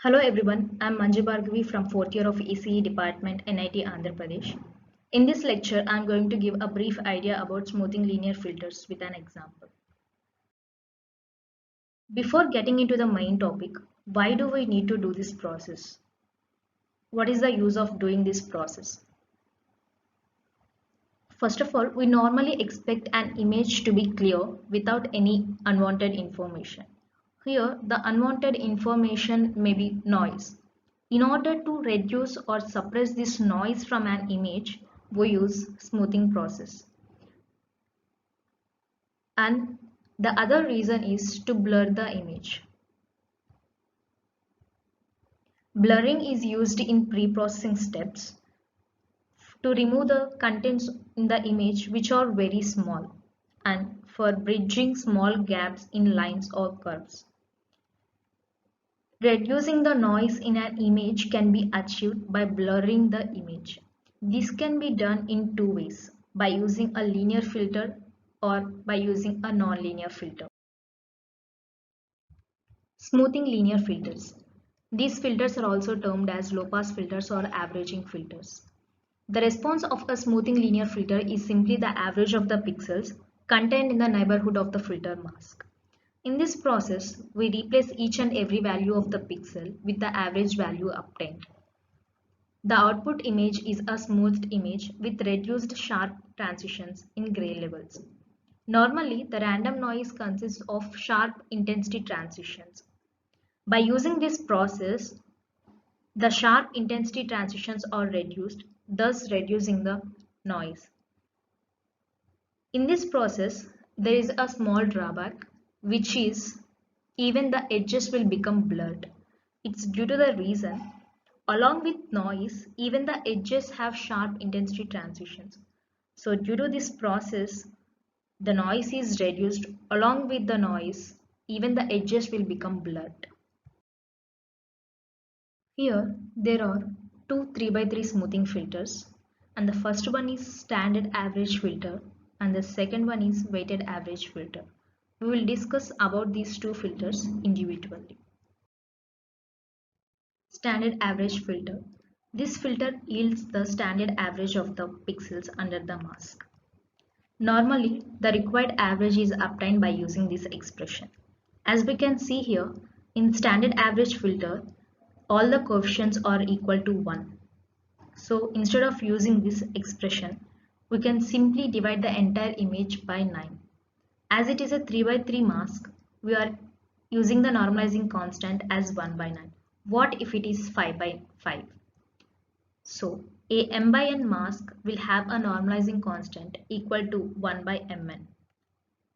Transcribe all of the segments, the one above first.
Hello everyone, I am Manju Bhargavi from 4th year of ECE department, NIT Andhra Pradesh. In this lecture, I am going to give a brief idea about smoothing linear filters with an example. Before getting into the main topic, why do we need to do this process? What is the use of doing this process? First of all, we normally expect an image to be clear without any unwanted information. Here, the unwanted information may be noise. In order to reduce or suppress this noise from an image, we use smoothing process. And the other reason is to blur the image. Blurring is used in pre-processing steps to remove the contents in the image which are very small and for bridging small gaps in lines or curves. Reducing the noise in an image can be achieved by blurring the image. This can be done in two ways, by using a linear filter or by using a nonlinear filter. Smoothing linear filters. These filters are also termed as low-pass filters or averaging filters. The response of a smoothing linear filter is simply the average of the pixels contained in the neighborhood of the filter mask. In this process, we replace each and every value of the pixel with the average value obtained. The output image is a smoothed image with reduced sharp transitions in gray levels. Normally, the random noise consists of sharp intensity transitions. By using this process, the sharp intensity transitions are reduced, thus reducing the noise. In this process, there is a small drawback, which is even the edges will become blurred. It's due to the reason, along with noise, even the edges have sharp intensity transitions. So due to this process, the noise is reduced. Along with the noise, even the edges will become blurred. Here, there are two 3x3 smoothing filters, and the first one is standard average filter and the second one is weighted average filter. We will discuss about these two filters individually. Standard average filter. This filter yields the standard average of the pixels under the mask. Normally, the required average is obtained by using this expression. As we can see here, in standard average filter, all the coefficients are equal to 1. So instead of using this expression, we can simply divide the entire image by 9. As it is a 3x3 mask, we are using the normalizing constant as 1 by 9. What if it is 5 by 5? So a m by n mask will have a normalizing constant equal to 1 by mn.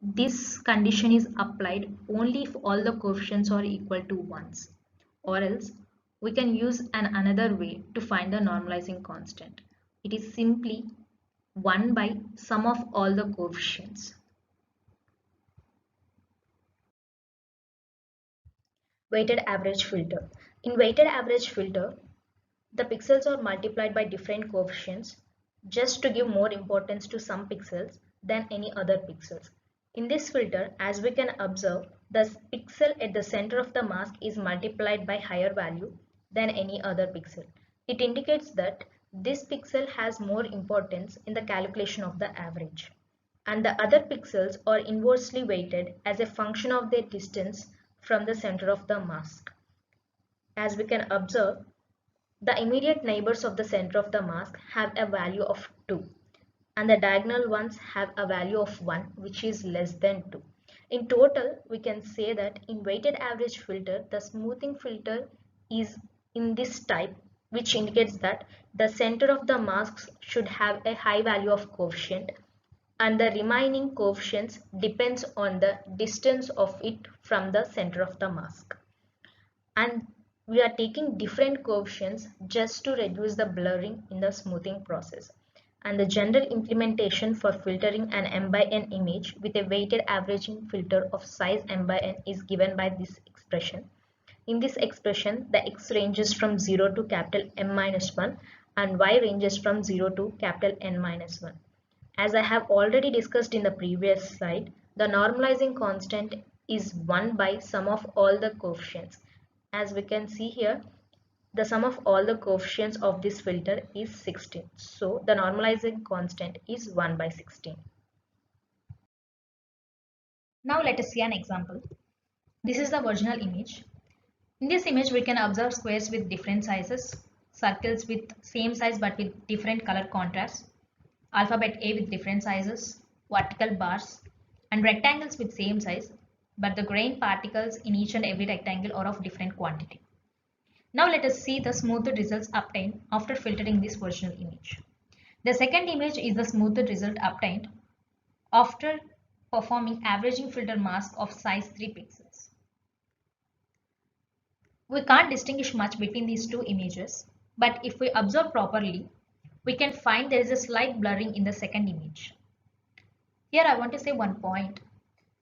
This condition is applied only if all the coefficients are equal to 1s, or else we can use another way to find the normalizing constant. It is simply 1 by sum of all the coefficients. Weighted average filter. In weighted average filter, the pixels are multiplied by different coefficients just to give more importance to some pixels than any other pixels. In this filter, as we can observe, the pixel at the center of the mask is multiplied by higher value than any other pixel. It indicates that this pixel has more importance in the calculation of the average, and the other pixels are inversely weighted as a function of their distance from the center of the mask. As we can observe, the immediate neighbors of the center of the mask have a value of 2 and the diagonal ones have a value of 1 which is less than 2. In total, we can say that in weighted average filter, the smoothing filter is in this type, which indicates that the center of the masks should have a high value of coefficient and the remaining coefficients depends on the distance of it from the center of the mask. And we are taking different coefficients just to reduce the blurring in the smoothing process. And the general implementation for filtering an m by n image with a weighted averaging filter of size m by n is given by this expression. In this expression, the x ranges from 0 to capital M minus 1 and y ranges from 0 to capital N minus 1. As I have already discussed in the previous slide, the normalizing constant is 1 by sum of all the coefficients. As we can see here, the sum of all the coefficients of this filter is 16. So the normalizing constant is 1 by 16. Now let us see an example. This is the original image. In this image, we can observe squares with different sizes, circles with same size but with different color contrast, alphabet A with different sizes, vertical bars, and rectangles with same size, but the grain particles in each and every rectangle are of different quantity. Now let us see the smoothed results obtained after filtering this original image. The second image is the smoothed result obtained after performing averaging filter mask of size 3 pixels. We can't distinguish much between these two images, but if we observe properly, we can find there is a slight blurring in the second image. Here I want to say one point.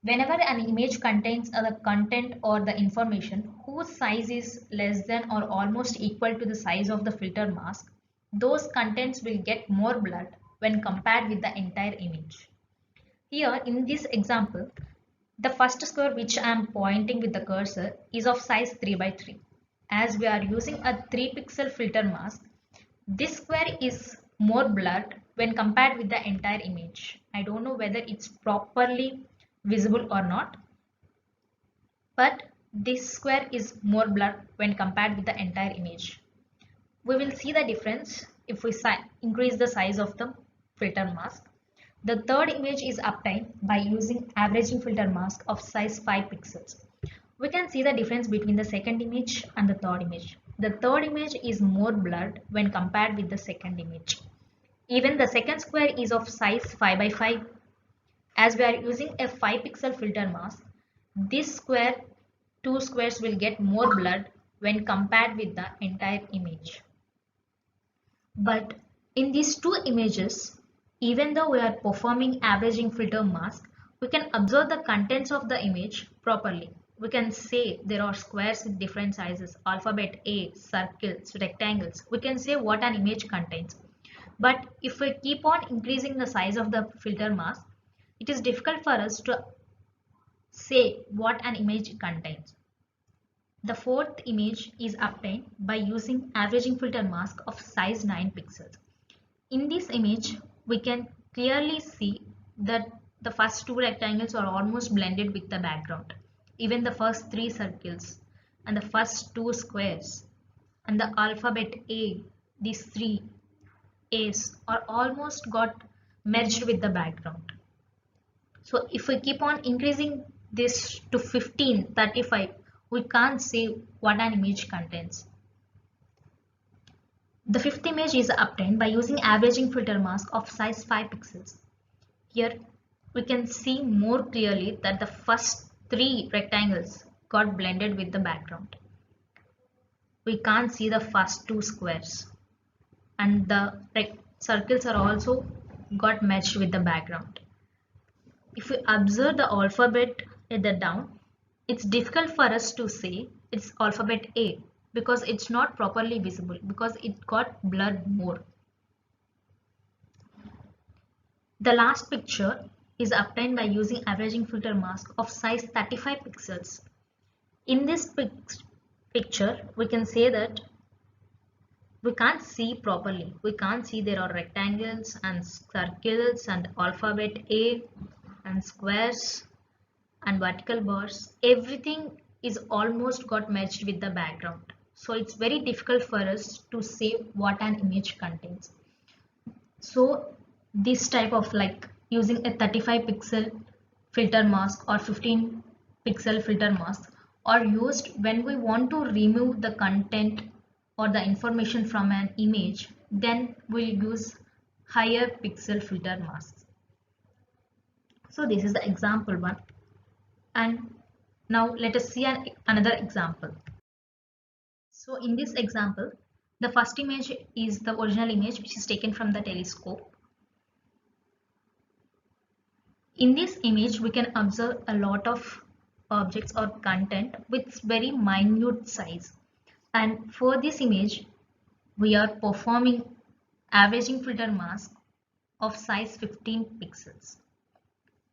Whenever an image contains the content or the information whose size is less than or almost equal to the size of the filter mask, those contents will get more blurred when compared with the entire image. Here in this example, the first square which I am pointing with the cursor is of size 3 by 3. As we are using a 3 pixel filter mask, this square is more blurred when compared with the entire image. I don't know whether it's properly visible or not, but this square is more blurred when compared with the entire image. We will see the difference if we increase the size of the filter mask. The third image is obtained by using averaging filter mask of size 5 pixels. We can see the difference between the second image and the third image. The third image is more blurred when compared with the second image. Even the second square is of size 5 by 5. As we are using a 5 pixel filter mask, this square, two squares will get more blurred when compared with the entire image. But in these two images, even though we are performing averaging filter mask, we can observe the contents of the image properly. We can say there are squares with different sizes, alphabet A, circles, rectangles. We can say what an image contains. But if we keep on increasing the size of the filter mask, it is difficult for us to say what an image contains. The fourth image is obtained by using averaging filter mask of size 9 pixels. In this image, we can clearly see that the first two rectangles are almost blended with the background. Even the first three circles and the first two squares and the alphabet A, these three A's are almost got merged with the background. So if we keep on increasing this to 15, 35, we can't see what an image contains. The fifth image is obtained by using averaging filter mask of size 5 pixels. Here we can see more clearly that the first three rectangles got blended with the background. We can't see the first two squares, and the circles are also got merged with the background. If we observe the alphabet at the down, it's difficult for us to say it's alphabet A because it's not properly visible because it got blurred more. The last picture is obtained by using averaging filter mask of size 35 pixels. In this picture, we can say that we can't see properly. We can't see there are rectangles and circles and alphabet A and squares and vertical bars. Everything is almost got merged with the background. So it's very difficult for us to say what an image contains. So this type of like using a 35 pixel filter mask or 15 pixel filter mask are used when we want to remove the content or the information from an image, then we'll use higher pixel filter masks. So this is the example one. And now let us see another example. So in this example, the first image is the original image which is taken from the telescope. In this image, we can observe a lot of objects or content with very minute size. And for this image, we are performing averaging filter mask of size 15 pixels.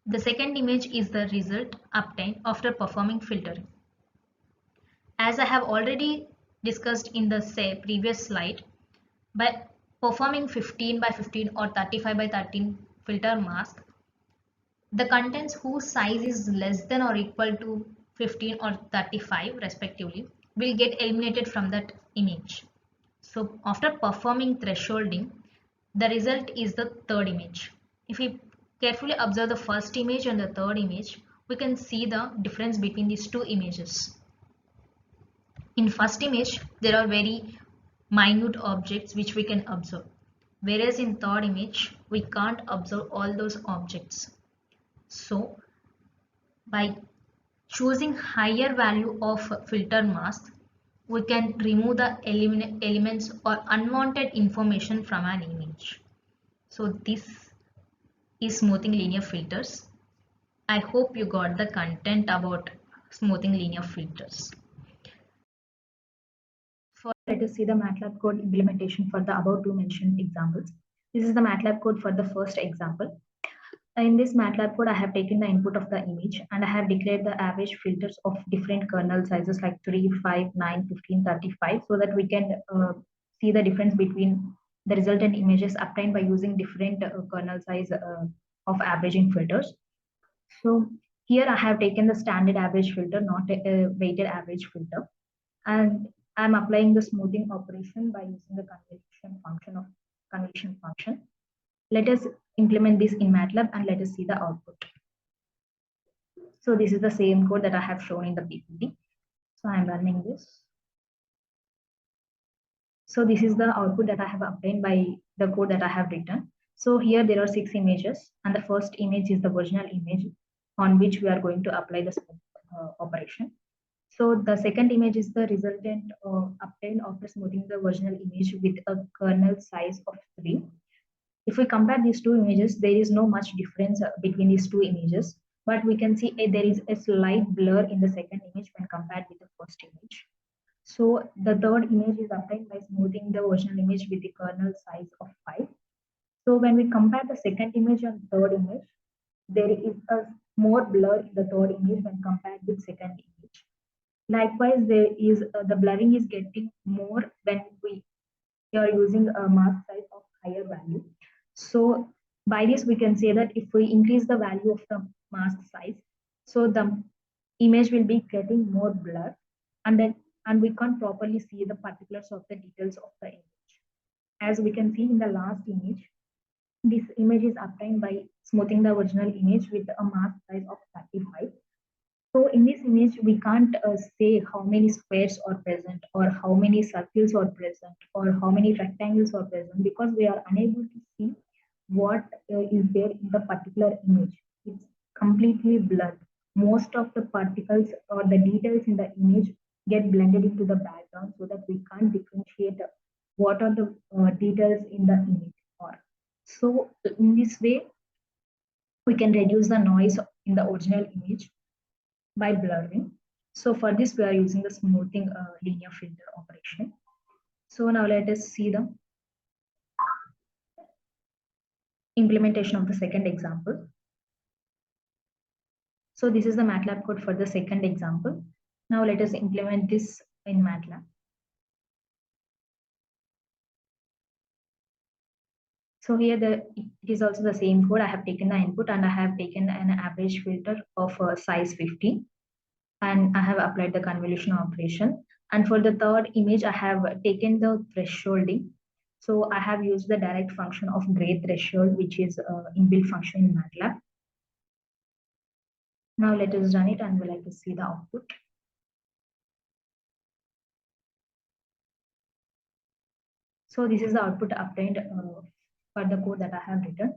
The second image is the result obtained after performing filtering. As I have already discussed in the previous slide, by performing 15 by 15 or 35 by 13 filter mask, the contents whose size is less than or equal to 15 or 35 respectively will get eliminated from that image. So after performing thresholding, the result is the third image. If we carefully observe the first image and the third image, we can see the difference between these two images. In first image, there are very minute objects which we can observe, whereas in third image, we can't observe all those objects. So by choosing higher value of filter mask, we can remove the elements or unwanted information from an image. So this is smoothing linear filters. I hope you got the content about smoothing linear filters. Let us see the MATLAB code implementation for the above two mentioned examples. This is the MATLAB code for the first example. In this MATLAB code, I have taken the input of the image and I have declared the average filters of different kernel sizes like 3, 5, 9, 15, 35 so that we can see the difference between the resultant images obtained by using different kernel size of averaging filters. So here I have taken the standard average filter, not a weighted average filter. And I'm applying the smoothing operation by using the convolution function. Let us implement this in MATLAB and let us see the output. So this is the same code that I have shown in the PPT. So I'm running this. So this is the output that I have obtained by the code that I have written. So here there are 6 images and the first image is the original image on which we are going to apply the operation. So the second image is the resultant obtained after smoothing the original image with a kernel size of 3. If we compare these two images, there is no much difference between these two images, but we can see there is a slight blur in the second image when compared with the first image. So the third image is obtained by smoothing the original image with the kernel size of 5. So when we compare the second image and third image, there is a more blur in the third image when compared with second image. Likewise, there is the blurring is getting more when we are using a mask size of higher value. So by this we can say that if we increase the value of the mask size, so the image will be getting more blur, and we can't properly see the particulars of the details of the image. As we can see in the last image, this image is obtained by smoothing the original image with a mask size of 35. So in this image, we can't say how many squares are present or how many circles are present or how many rectangles are present because we are unable to see what is there in the particular image. It's completely blurred. Most of the particles or the details in the image get blended into the background so that we can't differentiate what are the details in the image are. So in this way, we can reduce the noise in the original image by blurring. So for this, we are using the smoothing linear filter operation. So now let us see the implementation of the second example. So this is the MATLAB code for the second example. Now let us implement this in MATLAB. So here it is also the same code. I have taken the input and I have taken an average filter of size 15. And I have applied the convolution operation. And for the third image, I have taken the thresholding. So I have used the direct function of gray threshold, which is inbuilt function in MATLAB. Now let us run it and we'll like to see the output. So this is the output obtained for the code that I have written.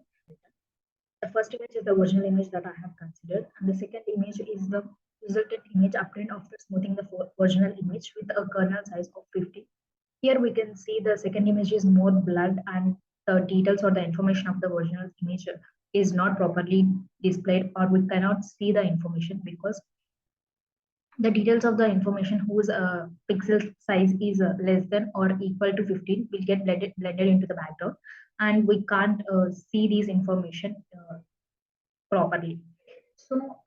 The first image is the original image that I have considered, and the second image is the resultant image obtained after smoothing the original image with a kernel size of 50. Here we can see the second image is more blurred and the details or the information of the original image is not properly displayed, or we cannot see the information because the details of the information whose pixel size is less than or equal to 15 will get blended into the background, and we can't see these information properly. So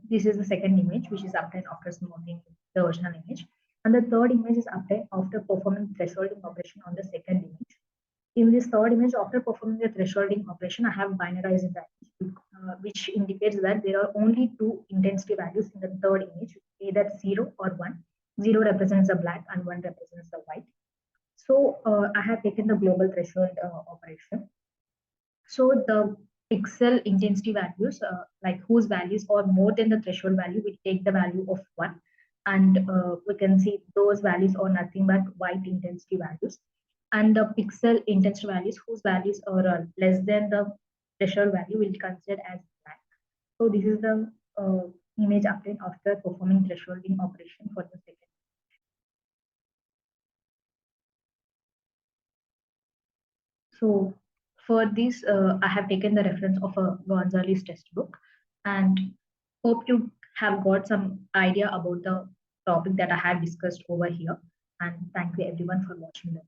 this is the second image which is obtained after smoothing the original image. And the third image is obtained after performing thresholding operation on the second image. In this third image, after performing the thresholding operation, I have binarized the image, which indicates that there are only two intensity values in the third image, either 0 or 1. 0 represents the black and 1 represents the white. So I have taken the global threshold operation. So the pixel intensity values, like whose values are more than the threshold value, we take the value of 1. And we can see those values are nothing but white intensity values. And the pixel intensity values whose values are less than the threshold value will be considered as black. So this is the image obtained after performing thresholding operation for the second. So for this, I have taken the reference of a Gonzalez test book, and hope you have got some idea about the topic that I have discussed over here. And thank you everyone for watching the